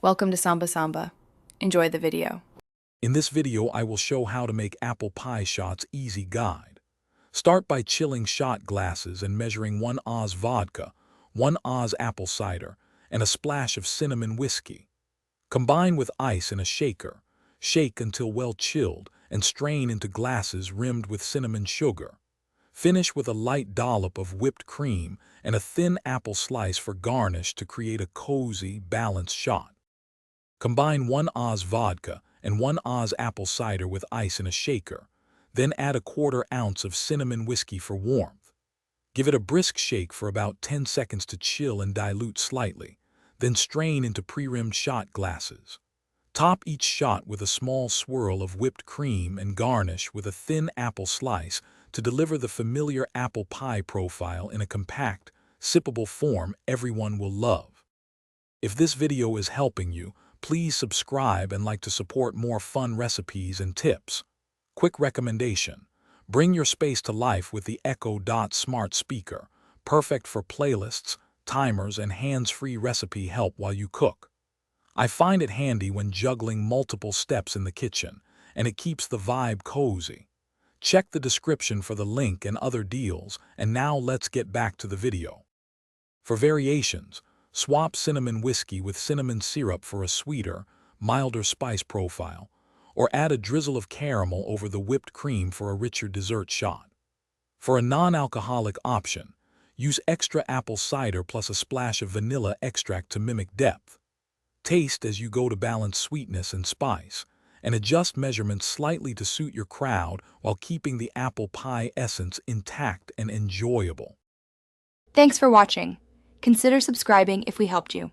Welcome to Samba Samba. Enjoy the video. In this video, I will show how to make apple pie shots easy guide. Start by chilling shot glasses and measuring 1 oz vodka, 1 oz apple cider, and a splash of cinnamon whiskey. Combine with ice in a shaker. Shake until well chilled and strain into glasses rimmed with cinnamon sugar. Finish with a light dollop of whipped cream and a thin apple slice for garnish to create a cozy, balanced shot. Combine 1 oz vodka and 1 oz apple cider with ice in a shaker, then add 1/4 ounce of cinnamon whiskey for warmth. Give it a brisk shake for about 10 seconds to chill and dilute slightly, then strain into pre-rimmed shot glasses. Top each shot with a small swirl of whipped cream and garnish with a thin apple slice to deliver the familiar apple pie profile in a compact, sippable form everyone will love. If this video is helping you, please subscribe and like to support more fun recipes and tips. Quick recommendation: bring your space to life with the Echo Dot smart speaker, perfect for playlists, timers, and hands-free recipe help while you cook. I find it handy when juggling multiple steps in the kitchen, and it keeps the vibe cozy. Check the description for the link and other deals, and now let's get back to the video. For variations, swap cinnamon whiskey with cinnamon syrup for a sweeter, milder spice profile, or add a drizzle of caramel over the whipped cream for a richer dessert shot. For a non-alcoholic option, use extra apple cider plus a splash of vanilla extract to mimic depth. Taste as you go to balance sweetness and spice, and adjust measurements slightly to suit your crowd while keeping the apple pie essence intact and enjoyable. Thanks for watching. Consider subscribing if we helped you.